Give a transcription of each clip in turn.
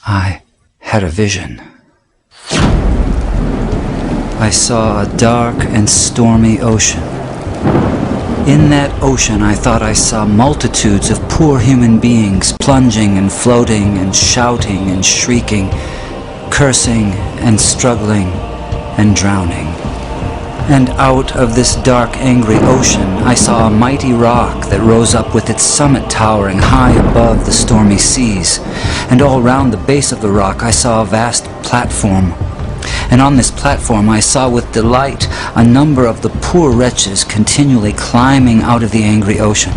I had a vision. I saw a dark and stormy ocean. In that ocean, I thought I saw multitudes of poor human beings plunging and floating and shouting and shrieking, cursing and struggling and drowning. And out of this dark, angry ocean, I saw a mighty rock that rose up with its summit towering high above the stormy seas. And all round the base of the rock, I saw a vast platform. And on this platform I saw with delight a number of the poor wretches continually climbing out of the angry ocean.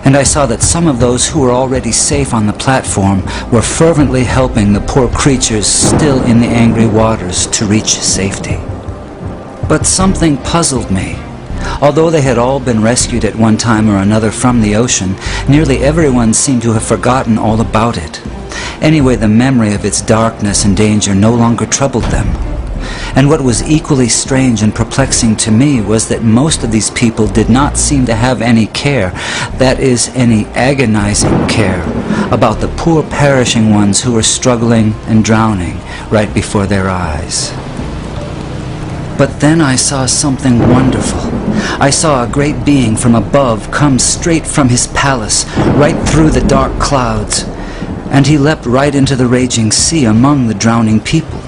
And I saw that some of those who were already safe on the platform were fervently helping the poor creatures still in the angry waters to reach safety. But something puzzled me. Although they had all been rescued at one time or another from the ocean, nearly everyone seemed to have forgotten all about it. Anyway, the memory of its darkness and danger no longer troubled them. And what was equally strange and perplexing to me was that most of these people did not seem to have any care, that is, any agonizing care, about the poor perishing ones who were struggling and drowning right before their eyes. But then I saw something wonderful. I saw a great being from above come straight from his palace, right through the dark clouds. And he leapt right into the raging sea among the drowning people.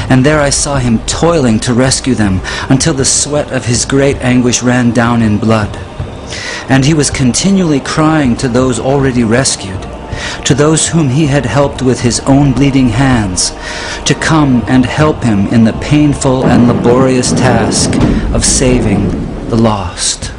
And there I saw him toiling to rescue them until the sweat of his great anguish ran down in blood. And he was continually crying to those already rescued, to those whom he had helped with his own bleeding hands, to come and help him in the painful and laborious task of saving the lost.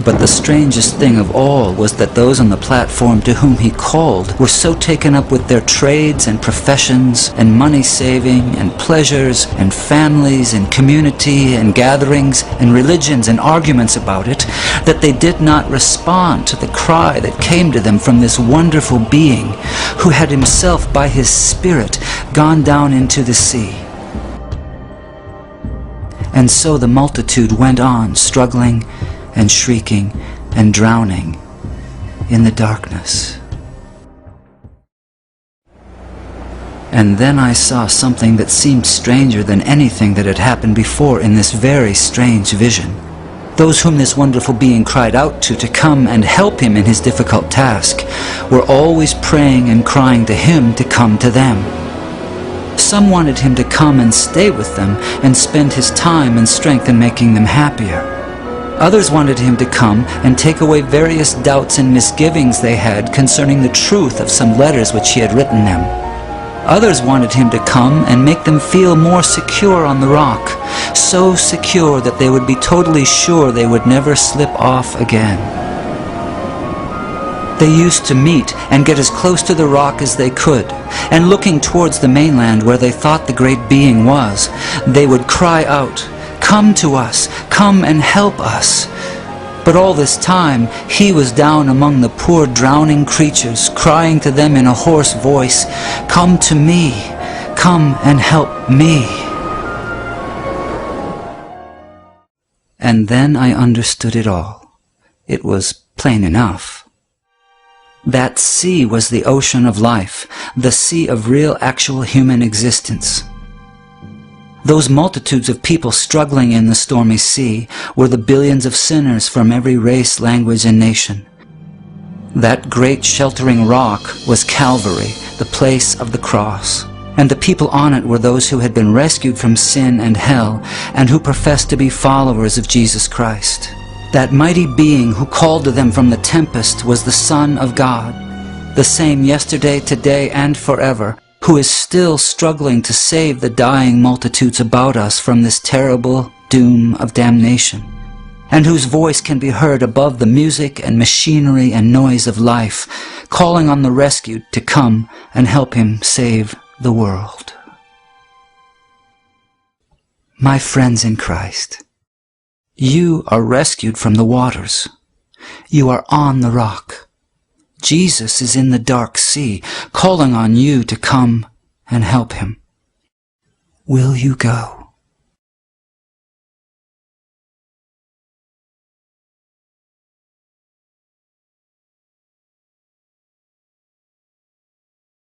But the strangest thing of all was that those on the platform to whom he called were so taken up with their trades and professions and money-saving and pleasures and families and community and gatherings and religions and arguments about it that they did not respond to the cry that came to them from this wonderful being who had himself by his Spirit gone down into the sea. And so the multitude went on struggling and shrieking and drowning in the darkness. And then I saw something that seemed stranger than anything that had happened before in this very strange vision. Those whom this wonderful being cried out to come and help him in his difficult task were always praying and crying to him to come to them. Some wanted him to come and stay with them and spend his time and strength in making them happier. Others wanted him to come and take away various doubts and misgivings they had concerning the truth of some letters which he had written them. Others wanted him to come and make them feel more secure on the rock, so secure that they would be totally sure they would never slip off again. They used to meet and get as close to the rock as they could, and looking towards the mainland where they thought the great being was, they would cry out, "Come to us, come and help us." But all this time he was down among the poor drowning creatures, crying to them in a hoarse voice, "Come to me, come and help me." And then I understood it all. It was plain enough. That sea was the ocean of life, the sea of real actual human existence. Those multitudes of people struggling in the stormy sea were the billions of sinners from every race, language, and nation. That great sheltering rock was Calvary, the place of the cross, and the people on it were those who had been rescued from sin and hell and who professed to be followers of Jesus Christ. That mighty being who called to them from the tempest was the Son of God, the same yesterday, today, and forever, who is still struggling to save the dying multitudes about us from this terrible doom of damnation, and whose voice can be heard above the music and machinery and noise of life, calling on the rescued to come and help him save the world. My friends in Christ, you are rescued from the waters. You are on the rock. Jesus is in the dark sea, calling on you to come and help him. Will you go?